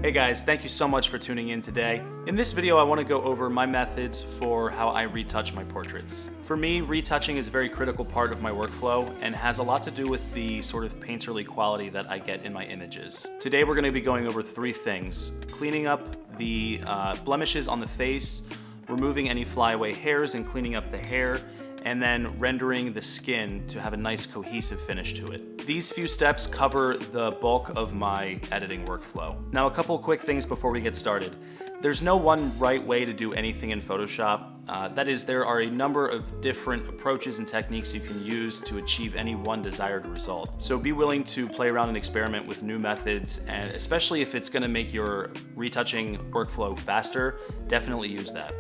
Hey guys, thank you so much for tuning in today. In this video, I want to go over my methods for how I retouch my portraits. For me, retouching is a very critical part of my workflow and has a lot to do with the sort of painterly quality that I get in my images. Today, we're going to be going over three things: cleaning up the blemishes on the face, removing any flyaway hairs and cleaning up the hair, and then rendering the skin to have a nice cohesive finish to it. These few steps cover the bulk of my editing workflow. Now, a couple quick things before we get started. There's no one right way to do anything in Photoshop. That is, there are a number of different approaches and techniques you can use to achieve any one desired result. So be willing to play around and experiment with new methods, and especially if it's gonna make your retouching workflow faster, definitely use that.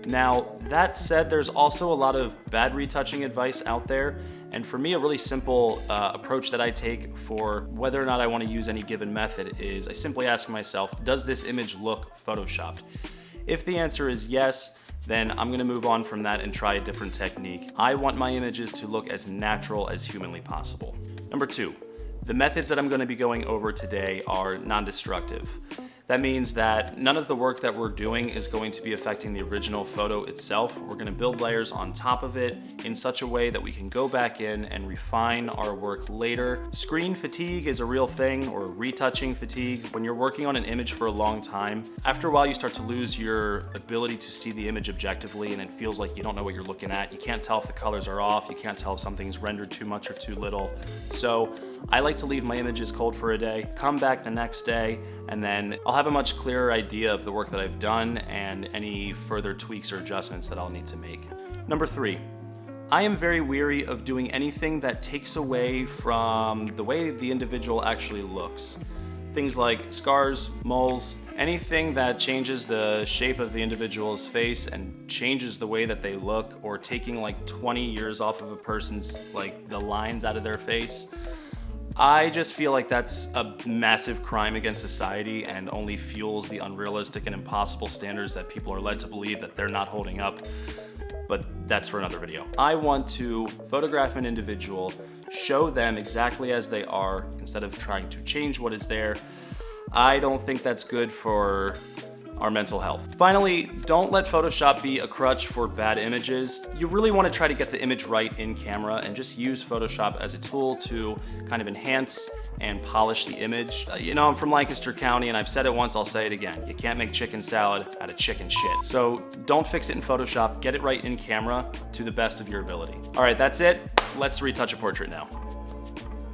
Now, that said, there's also a lot of bad retouching advice out there, and for me, a really simple approach that I take for whether or not I want to use any given method is I simply ask myself, does this image look photoshopped? If the answer is yes, then I'm going to move on from that and try a different technique. I want my images to look as natural as humanly possible. Number two, the methods that I'm going to be going over today are non-destructive. That means that none of the work that we're doing is going to be affecting the original photo itself. We're going to build layers on top of it in such a way that we can go back in and refine our work later. Screen fatigue is a real thing, or retouching fatigue. When you're working on an image for a long time, after a while you start to lose your ability to see the image objectively, and it feels like you don't know what you're looking at. You can't tell if the colors are off. You can't tell if something's rendered too much or too little. So I like to leave my images cold for a day, come back the next day, and then I'll have a much clearer idea of the work that I've done and any further tweaks or adjustments that I'll need to make. Number three, I am very weary of doing anything that takes away from the way the individual actually looks. Things like scars, moles, anything that changes the shape of the individual's face and changes the way that they look, or taking like 20 years off of a person's, like, the lines out of their face. I just feel like that's a massive crime against society and only fuels the unrealistic and impossible standards that people are led to believe that they're not holding up. But that's for another video. I want to photograph an individual, show them exactly as they are instead of trying to change what is there. I don't think that's good for our mental health. Finally, don't let Photoshop be a crutch for bad images. You really want to try to get the image right in camera and just use Photoshop as a tool to kind of enhance and polish the image. You know, I'm from Lancaster County, and I've said it once, I'll say it again. You can't make chicken salad out of chicken shit. So don't fix it in Photoshop, get it right in camera to the best of your ability. All right, that's it. Let's retouch a portrait now.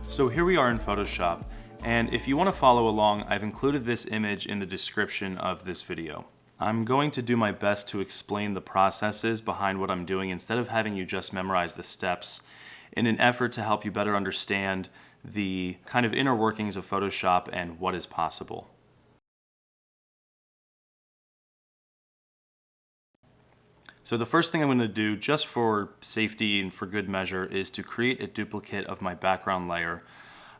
So here we are in Photoshop. And if you want to follow along, I've included this image in the description of this video. I'm going to do my best to explain the processes behind what I'm doing instead of having you just memorize the steps, in an effort to help you better understand the kind of inner workings of Photoshop and what is possible. So the first thing I'm going to do, just for safety and for good measure, is to create a duplicate of my background layer.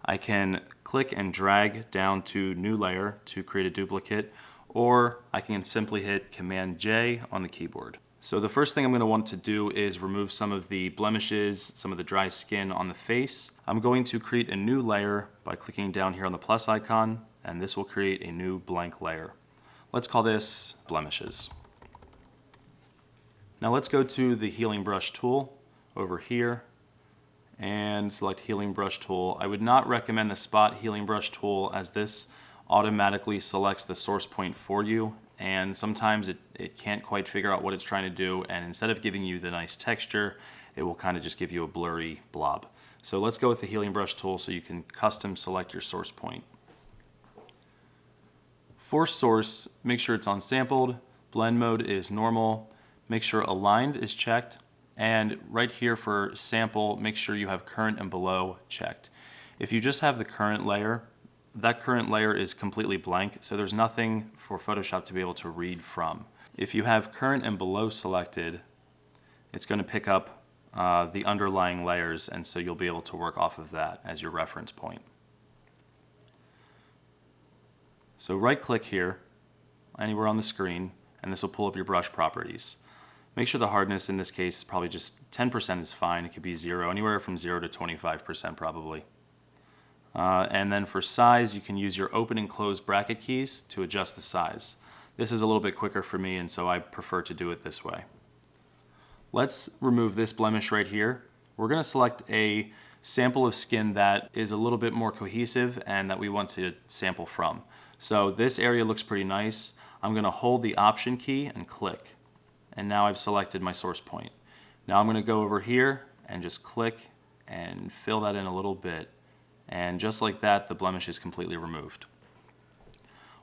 I can click and drag down to New Layer to create a duplicate, or I can simply hit Command J on the keyboard. So the first thing I'm going to want to do is remove some of the blemishes, some of the dry skin on the face. I'm going to create a new layer by clicking down here on the plus icon, and this will create a new blank layer. Let's call this Blemishes. Now let's go to the Healing Brush tool over here and select Healing Brush tool. I would not recommend the Spot Healing Brush tool, as this automatically selects the source point for you, and sometimes it can't quite figure out what it's trying to do, and instead of giving you the nice texture, it will kind of just give you a blurry blob. So let's go with the Healing Brush tool so you can custom select your source point. For source, make sure it's on sampled, blend mode is normal, make sure aligned is checked, and right here for sample, make sure you have current and below checked. If you just have the current layer, that current layer is completely blank, so there's nothing for Photoshop to be able to read from. If you have current and below selected, it's going to pick up the underlying layers, and so you'll be able to work off of that as your reference point. So right click here, anywhere on the screen, and this will pull up your brush properties. Make sure the hardness in this case is probably just 10% is fine. It could be 0, anywhere from 0 to 25% probably. And then for size, you can use your open and close bracket keys to adjust the size. This is a little bit quicker for me, and so I prefer to do it this way. Let's remove this blemish right here. We're going to select a sample of skin that is a little bit more cohesive and that we want to sample from. So this area looks pretty nice. I'm going to hold the Option key and click. And now I've selected my source point. Now I'm going to go over here and just click and fill that in a little bit. And just like that, the blemish is completely removed.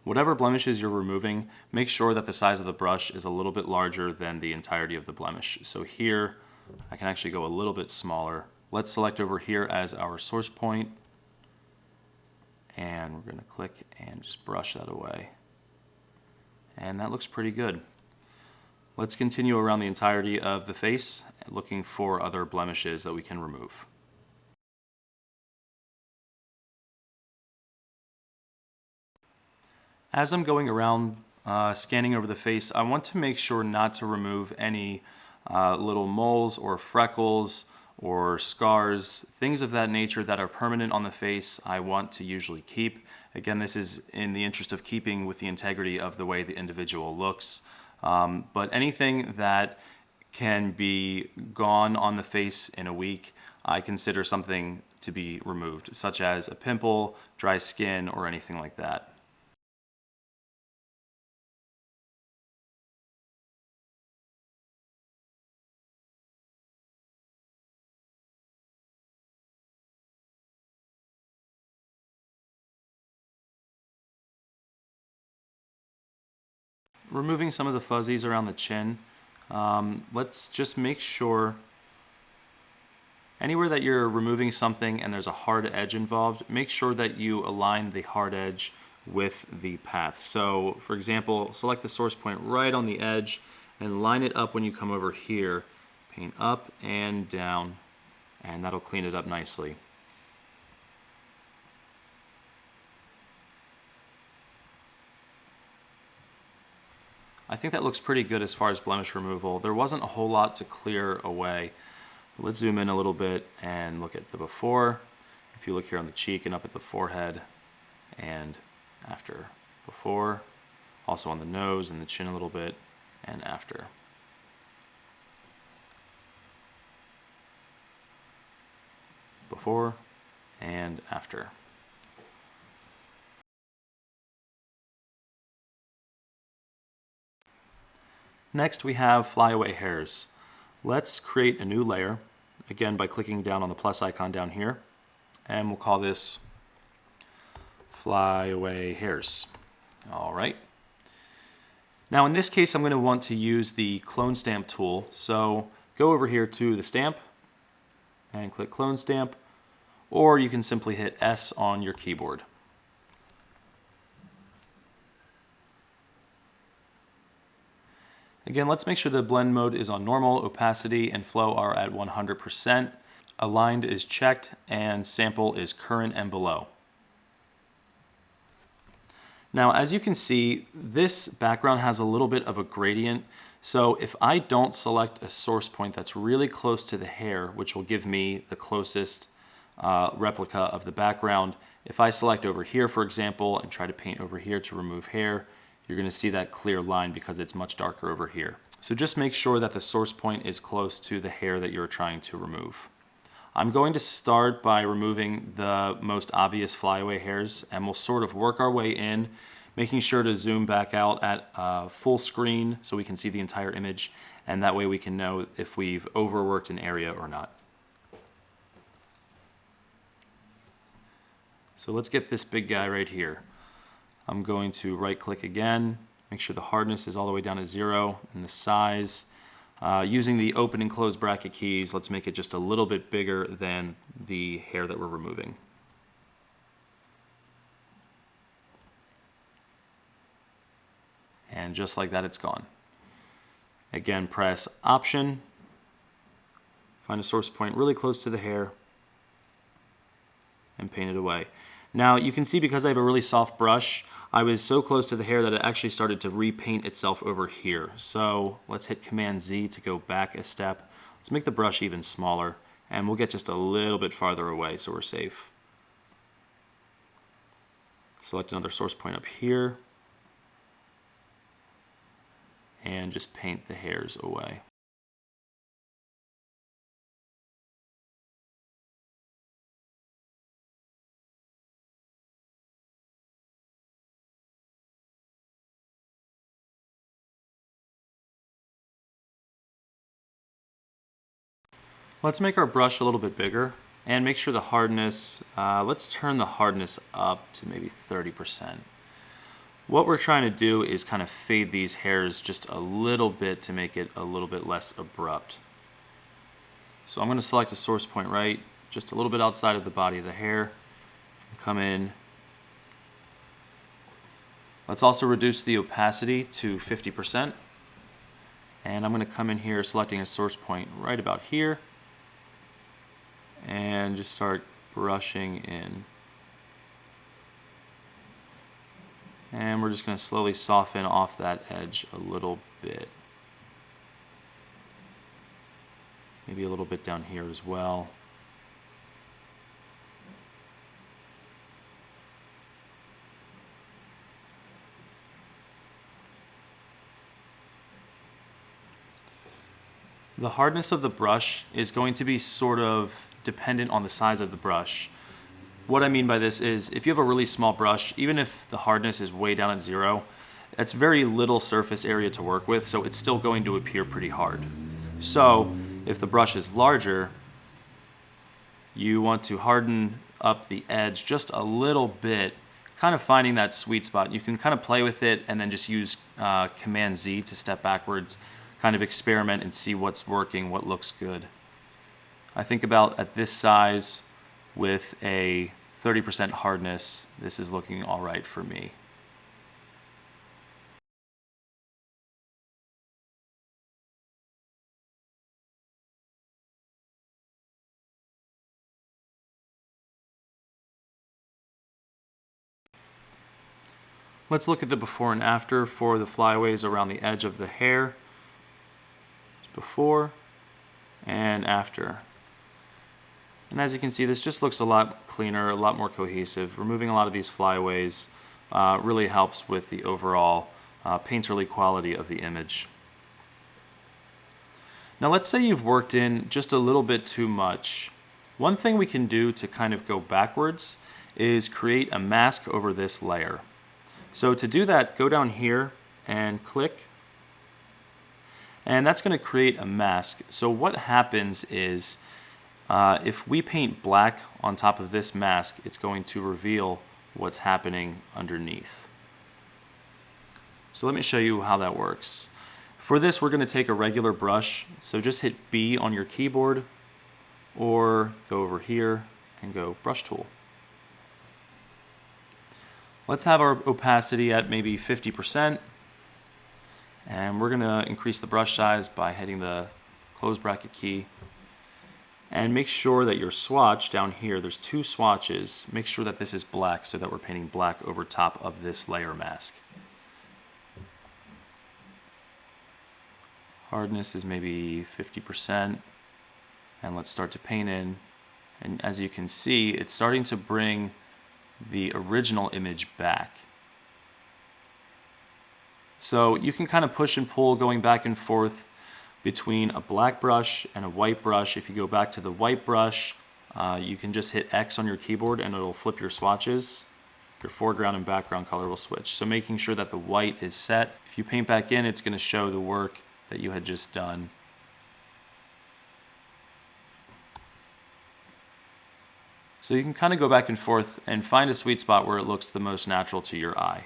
Whatever blemishes you're removing, make sure that the size of the brush is a little bit larger than the entirety of the blemish. So here, I can actually go a little bit smaller. Let's select over here as our source point, and we're going to click and just brush that away. And that looks pretty good. Let's continue around the entirety of the face, looking for other blemishes that we can remove. As I'm going around scanning over the face, I want to make sure not to remove any little moles or freckles or scars, things of that nature that are permanent on the face. I want to usually keep. Again, this is in the interest of keeping with the integrity of the way the individual looks. But anything that can be gone on the face in a week, I consider something to be removed, such as a pimple, dry skin, or anything like that. Removing some of the fuzzies around the chin, let's just make sure anywhere that you're removing something and there's a hard edge involved, make sure that you align the hard edge with the path. So for example, select the source point right on the edge and line it up when you come over here. Paint up and down, and that'll clean it up nicely. I think that looks pretty good as far as blemish removal. There wasn't a whole lot to clear away. Let's zoom in a little bit and look at the before. If you look here on the cheek and up at the forehead, and after. Before, also on the nose and the chin a little bit, and after. Before and after. Next we have flyaway hairs. Let's create a new layer, again by clicking down on the plus icon down here, and we'll call this flyaway hairs. All right. Now in this case I'm going to want to use the clone stamp tool, so go over here to the stamp and click clone stamp, or you can simply hit S on your keyboard. Again, let's make sure the blend mode is on normal, opacity and flow are at 100%, aligned is checked, and sample is current and below. Now, as you can see, this background has a little bit of a gradient, so if I don't select a source point that's really close to the hair, which will give me the closest replica of the background, if I select over here, for example, and try to paint over here to remove hair, you're going to see that clear line because it's much darker over here. So just make sure that the source point is close to the hair that you're trying to remove. I'm going to start by removing the most obvious flyaway hairs, and we'll sort of work our way in, making sure to zoom back out at full screen so we can see the entire image, and that way we can know if we've overworked an area or not. So let's get this big guy right here. I'm going to right click again, make sure the hardness is all the way down to 0, and the size. Using the open and close bracket keys, let's make it just a little bit bigger than the hair that we're removing. And just like that, it's gone. Again, press Option, find a source point really close to the hair, and paint it away. Now you can see because I have a really soft brush, I was so close to the hair that it actually started to repaint itself over here. So let's hit Command Z to go back a step. Let's make the brush even smaller, and we'll get just a little bit farther away so we're safe. Select another source point up here and just paint the hairs away. Let's make our brush a little bit bigger and make sure the hardness, let's turn the hardness up to maybe 30%. What we're trying to do is kind of fade these hairs just a little bit to make it a little bit less abrupt. So I'm going to select a source point right, just a little bit outside of the body of the hair, and come in. Let's also reduce the opacity to 50%. And I'm going to come in here selecting a source point right about here and just start brushing in. And we're just going to slowly soften off that edge a little bit. Maybe a little bit down here as well. The hardness of the brush is going to be sort of dependent on the size of the brush. What I mean by this is if you have a really small brush, even if the hardness is way down at 0, that's very little surface area to work with, so it's still going to appear pretty hard. So if the brush is larger, you want to harden up the edge just a little bit, kind of finding that sweet spot. You can kind of play with it and then just use Command Z to step backwards, kind of experiment and see what's working, what looks good. I think about at this size with a 30% hardness, this is looking all right for me. Let's look at the before and after for the flyaways around the edge of the hair. Before and after. And as you can see, this just looks a lot cleaner, a lot more cohesive. Removing a lot of these flyaways really helps with the overall painterly quality of the image. Now let's say you've worked in just a little bit too much. One thing we can do to kind of go backwards is create a mask over this layer. So to do that, go down here and click, and that's going to create a mask. So what happens is if we paint black on top of this mask, it's going to reveal what's happening underneath. So let me show you how that works. For this, we're going to take a regular brush. So just hit B on your keyboard or go over here and go Brush Tool. Let's have our opacity at maybe 50%. And we're going to increase the brush size by hitting the close bracket key. And make sure that your swatch down here, there's 2 swatches, make sure that this is black so that we're painting black over top of this layer mask. Hardness is maybe 50%. And let's start to paint in. And as you can see, it's starting to bring the original image back. So you can kind of push and pull going back and forth between a black brush and a white brush. If you go back to the white brush, you can just hit X on your keyboard and it'll flip your swatches. Your foreground and background color will switch. So making sure that the white is set. If you paint back in, it's going to show the work that you had just done. So you can kind of go back and forth and find a sweet spot where it looks the most natural to your eye.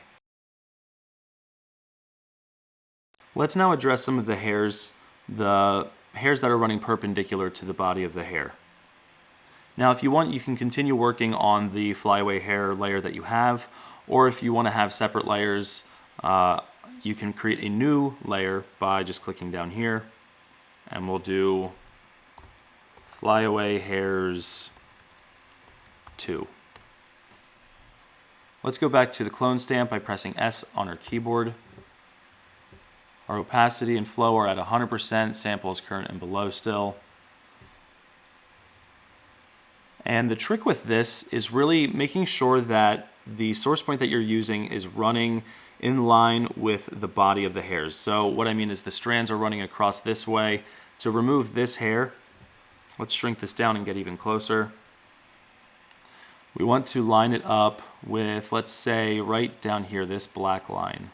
Let's now address some of the hairs that are running perpendicular to the body of the hair. Now if you want, you can continue working on the flyaway hair layer that you have, or if you want to have separate layers, you can create a new layer by just clicking down here, and we'll do flyaway hairs 2. Let's go back to the clone stamp by pressing S on our keyboard. Our opacity and flow are at 100%, sample is current and below still. And the trick with this is really making sure that the source point that you're using is running in line with the body of the hairs. So what I mean is the strands are running across this way. To remove this hair, let's shrink this down and get even closer. We want to line it up with, let's say, right down here, this black line.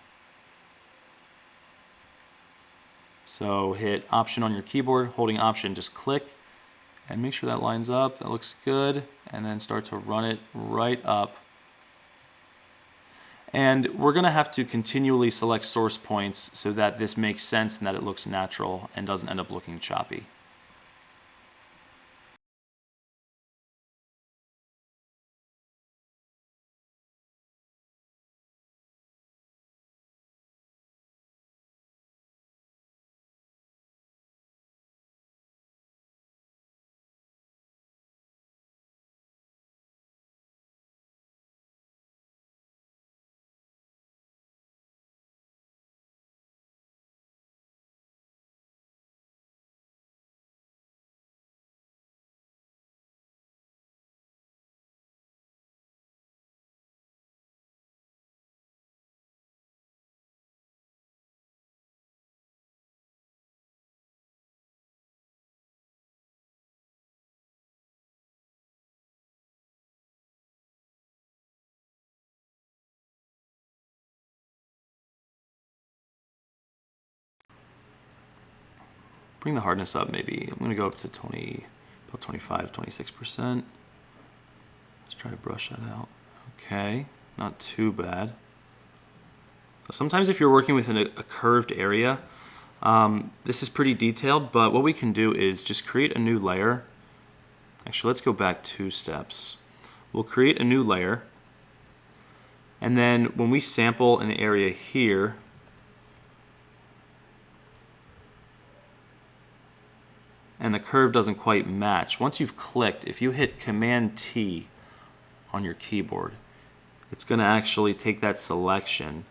So hit Option on your keyboard, holding Option, just click, and make sure that lines up. That looks good. And then start to run it right up. And we're going to have to continually select source points so that this makes sense and that it looks natural and doesn't end up looking choppy. Bring the hardness up maybe. I'm going to go up to about 25, 26%. Let's try to brush that out. Okay, not too bad. Sometimes if you're working within a curved area, this is pretty detailed, but what we can do is just create a new layer. Actually, let's go back 2 steps. We'll create a new layer, and then when we sample an area here, and the curve doesn't quite match, once you've clicked, if you hit Command T on your keyboard, it's going to actually take that selection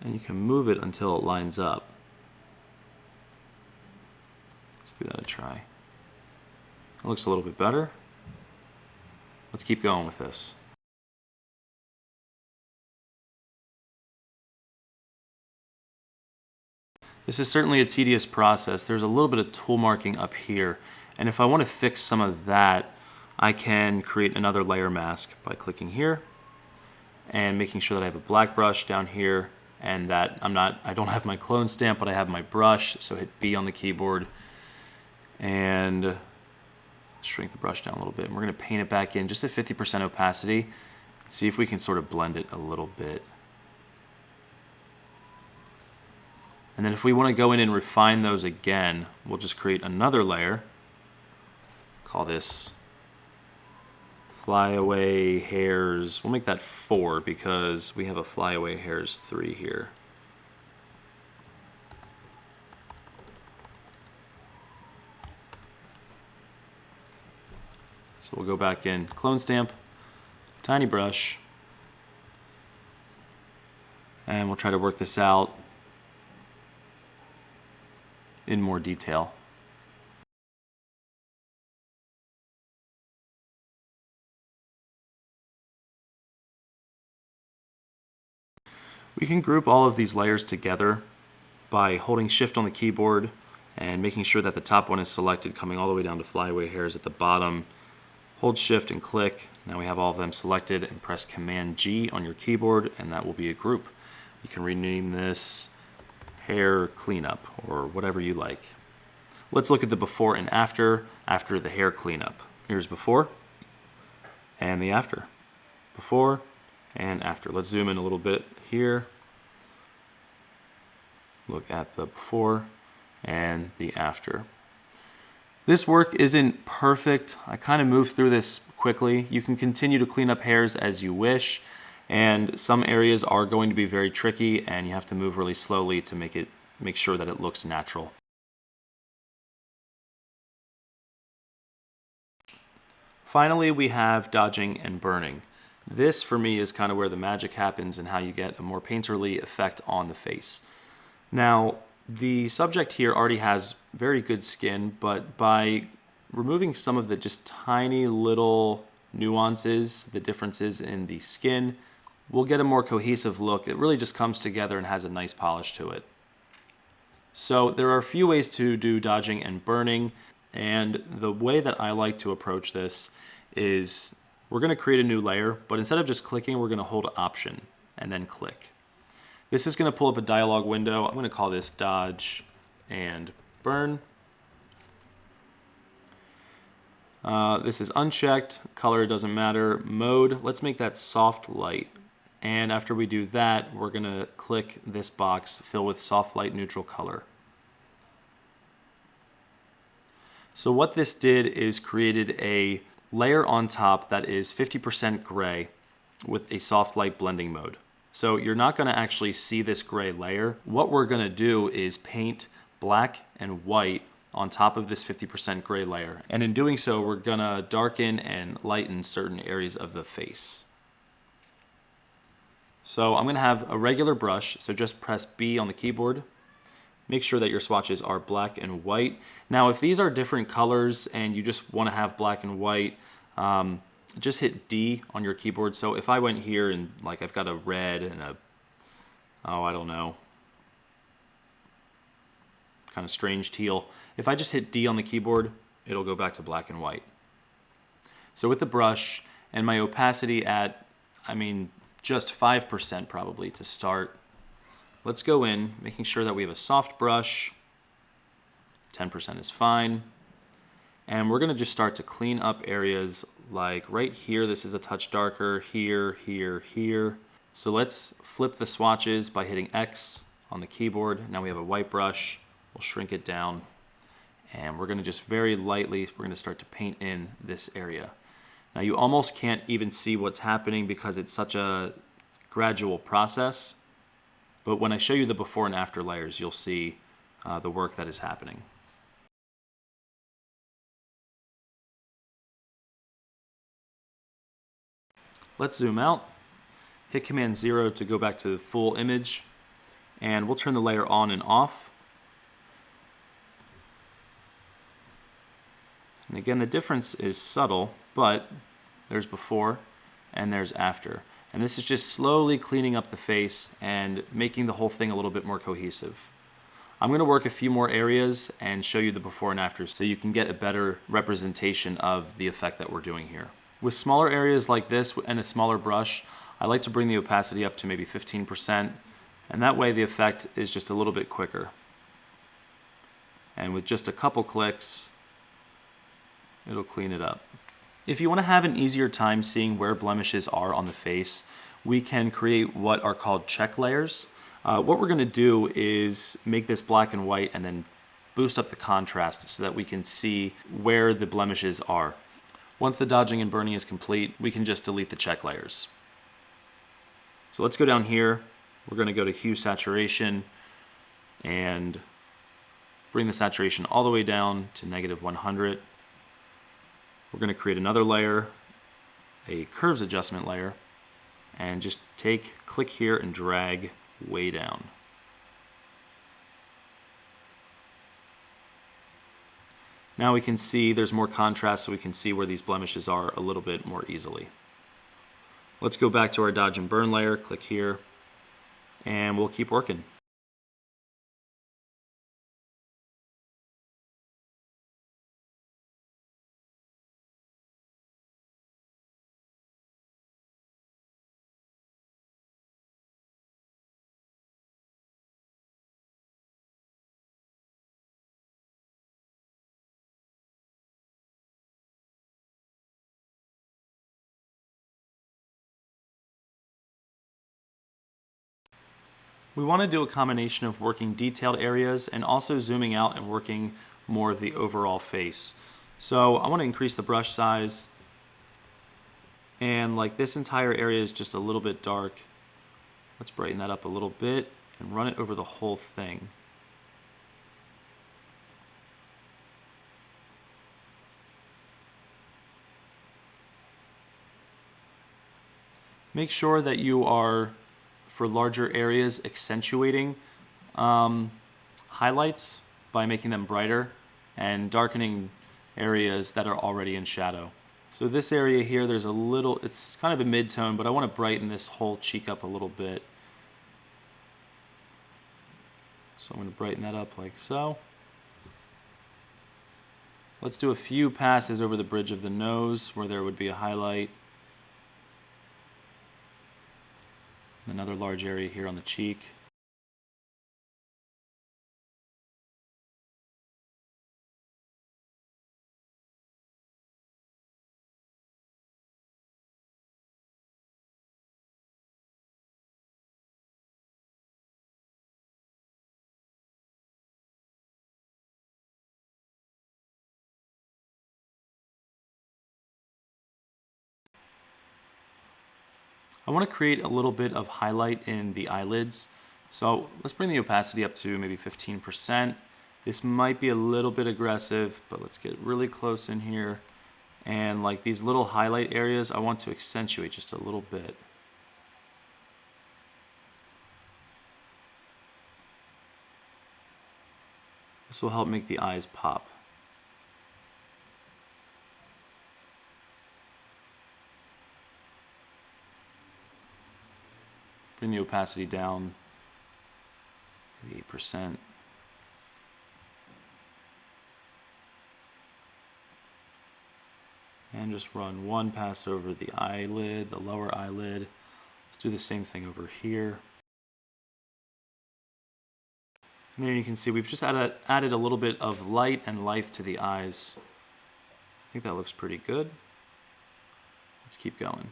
and you can move it until it lines up. Let's give that a try. It looks a little bit better. Let's keep going with this. This is certainly a tedious process. There's a little bit of tool marking up here, and if I want to fix some of that, I can create another layer mask by clicking here and making sure that I have a black brush down here and that I don't have my clone stamp, but I have my brush. So hit B on the keyboard and shrink the brush down a little bit. And we're going to paint it back in just at 50% opacity. See if we can sort of blend it a little bit. And then if we want to go in and refine those again, we'll just create another layer. Call this Flyaway Hairs. We'll make that 4 because we have a Flyaway Hairs 3 here. So we'll go back in, clone stamp, tiny brush, and we'll try to work this out in more detail. We can group all of these layers together by holding Shift on the keyboard and making sure that the top one is selected, coming all the way down to Flyaway Hairs at the bottom. Hold Shift and click. Now we have all of them selected, and press Command G on your keyboard and that will be a group. You can rename this Hair Cleanup or whatever you like. Let's look at the before and after the hair cleanup. Here's before and the after. Before and after. Let's zoom in a little bit here. Look at the before and the after. This work isn't perfect. I kind of moved through this quickly. You can continue to clean up hairs as you wish, and some areas are going to be very tricky and you have to move really slowly to make sure that it looks natural. Finally, we have dodging and burning. This for me is kind of where the magic happens and how you get a more painterly effect on the face. Now, the subject here already has very good skin, but by removing some of the just tiny little nuances, the differences in the skin, we'll get a more cohesive look. It really just comes together and has a nice polish to it. So there are a few ways to do dodging and burning, and the way that I like to approach this is we're going to create a new layer, but instead of just clicking, we're going to hold Option and then click. This is going to pull up a dialog window. I'm going to call this Dodge and Burn. This is unchecked, color doesn't matter. Mode, let's make that soft light. And after we do that, we're going to click this box, fill with soft light neutral color. So what this did is created a layer on top that is 50% gray with a soft light blending mode. So you're not going to actually see this gray layer. What we're going to do is paint black and white on top of this 50% gray layer. And in doing so, we're going to darken and lighten certain areas of the face. So I'm going to have a regular brush, so just press B on the keyboard. Make sure that your swatches are black and white. Now, if these are different colors and you just want to have black and white, just hit D on your keyboard. So if I went here and like I've got a red and a, oh, I don't know, kind of strange teal. If I just hit D on the keyboard, it'll go back to black and white. So with the brush and my opacity at, just 5% probably to start, let's go in, making sure that we have a soft brush. 10% is fine. And we're going to just start to clean up areas like right here. This is a touch darker, here, here, here. So let's flip the swatches by hitting X on the keyboard. Now we have a white brush. We'll shrink it down. And we're going to just very lightly, we're going to start to paint in this area. Now you almost can't even see what's happening because it's such a gradual process. But when I show you the before and after layers, you'll see the work that is happening. Let's zoom out, hit Command 0 to go back to the full image, and we'll turn the layer on and off. And again, the difference is subtle, but there's before and there's after. And this is just slowly cleaning up the face and making the whole thing a little bit more cohesive. I'm going to work a few more areas and show you the before and after so you can get a better representation of the effect that we're doing here. With smaller areas like this and a smaller brush, I like to bring the opacity up to maybe 15%, and that way the effect is just a little bit quicker. And with just a couple clicks, it'll clean it up. If you want to have an easier time seeing where blemishes are on the face, we can create what are called check layers. What we're going to do is make this black and white and then boost up the contrast so that we can see where the blemishes are. Once the dodging and burning is complete, we can just delete the check layers. So let's go down here. We're going to go to Hue Saturation and bring the saturation all the way down to -100. We're going to create another layer, a curves adjustment layer, and just click here and drag way down. Now we can see there's more contrast, so we can see where these blemishes are a little bit more easily. Let's go back to our dodge and burn layer, click here, and we'll keep working. We want to do a combination of working detailed areas and also zooming out and working more of the overall face. So I want to increase the brush size, and like this entire area is just a little bit dark. Let's brighten that up a little bit and run it over the whole thing. Make sure that you are, for larger areas, accentuating highlights by making them brighter and darkening areas that are already in shadow. So this area here, there's a little, it's kind of a mid-tone, but I want to brighten this whole cheek up a little bit. So I'm going to brighten that up like so. Let's do a few passes over the bridge of the nose where there would be a highlight. Another large area here on the cheek. I want to create a little bit of highlight in the eyelids. So let's bring the opacity up to maybe 15%. This might be a little bit aggressive, but let's get really close in here. And like these little highlight areas, I want to accentuate just a little bit. This will help make the eyes pop. Bring the opacity down, maybe 8%. And just run one pass over the eyelid, the lower eyelid. Let's do the same thing over here. And there you can see we've just added a little bit of light and life to the eyes. I think that looks pretty good. Let's keep going.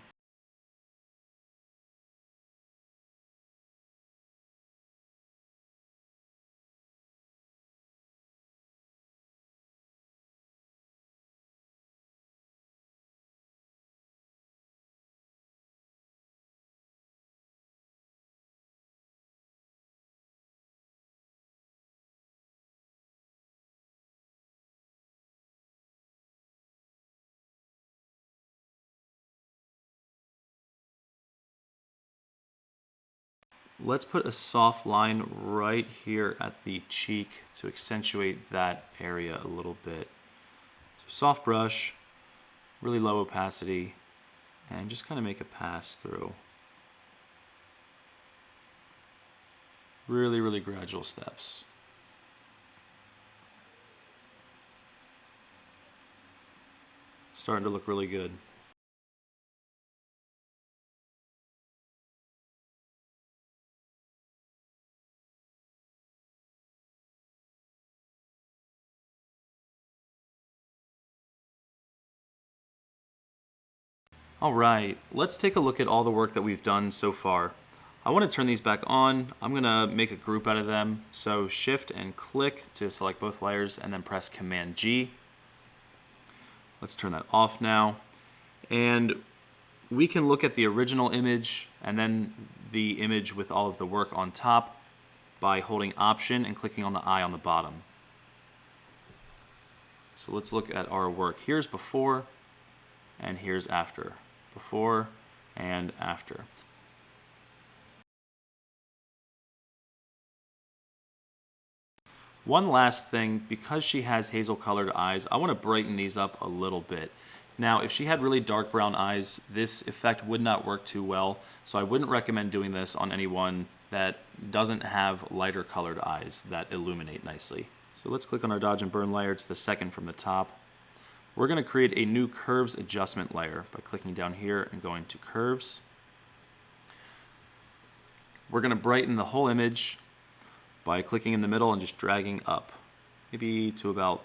Let's put a soft line right here at the cheek to accentuate that area a little bit. So soft brush, really low opacity, and just kind of make a pass through. Really, really gradual steps. Starting to look really good. All right, let's take a look at all the work that we've done so far. I want to turn these back on. I'm gonna make a group out of them. So Shift and click to select both layers and then press Command G. Let's turn that off now. And we can look at the original image and then the image with all of the work on top by holding Option and clicking on the eye on the bottom. So let's look at our work. Here's before and here's after. Before and after. One last thing, because she has hazel colored eyes, I want to brighten these up a little bit. Now, if she had really dark brown eyes, this effect would not work too well, so I wouldn't recommend doing this on anyone that doesn't have lighter colored eyes that illuminate nicely. So let's click on our Dodge and Burn layer. It's the second from the top. We're going to create a new Curves adjustment layer by clicking down here and going to Curves. We're going to brighten the whole image by clicking in the middle and just dragging up, maybe to about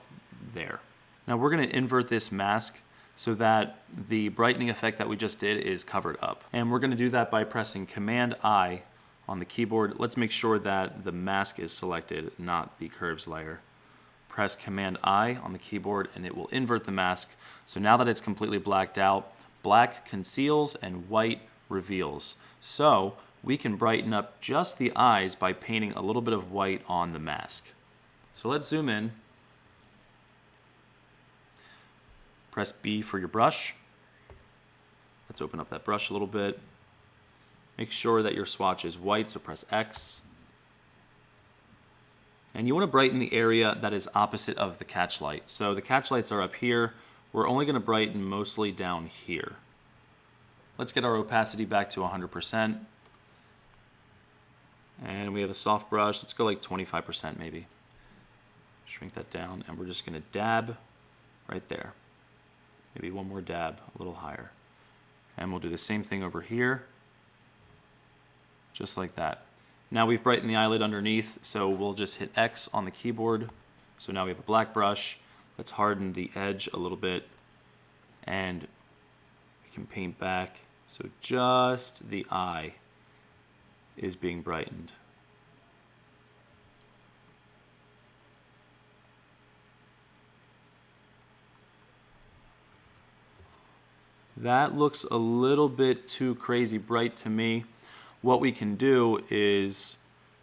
there. Now we're going to invert this mask so that the brightening effect that we just did is covered up. And we're going to do that by pressing Command I on the keyboard. Let's make sure that the mask is selected, not the curves layer. Press Command I on the keyboard and it will invert the mask. So now that it's completely blacked out, black conceals and white reveals. So we can brighten up just the eyes by painting a little bit of white on the mask. So let's zoom in. Press B for your brush. Let's open up that brush a little bit. Make sure that your swatch is white, so press X. And you want to brighten the area that is opposite of the catch light. So the catch lights are up here. we're only going to brighten mostly down here. Let's get our opacity back to 100%. And we have a soft brush. Let's go like 25% maybe. Shrink that down, and we're just going to dab right there. Maybe one more dab, a little higher. And we'll do the same thing over here, just like that. Now we've brightened the eyelid underneath, so we'll just hit X on the keyboard. So now we have a black brush. Let's harden the edge a little bit, and we can paint back. So just the eye is being brightened. That looks a little bit too crazy bright to me. What we can do is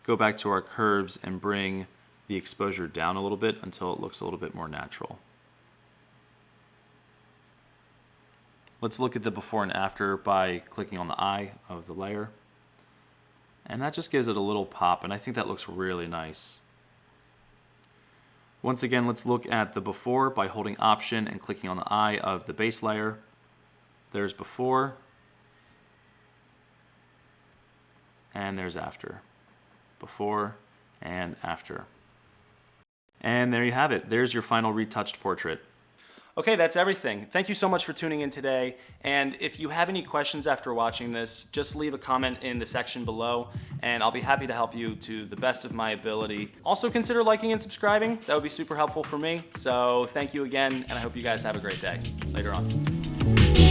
go back to our curves and bring the exposure down a little bit until it looks a little bit more natural. Let's look at the before and after by clicking on the eye of the layer. And that just gives it a little pop, and I think that looks really nice. Once again, let's look at the before by holding Option and clicking on the eye of the base layer. There's before, and there's after. Before and after. And there you have it. There's your final retouched portrait. Okay, that's everything. Thank you so much for tuning in today. And if you have any questions after watching this, just leave a comment in the section below, and I'll be happy to help you to the best of my ability. Also consider liking and subscribing. That would be super helpful for me. So thank you again, and I hope you guys have a great day. Later on.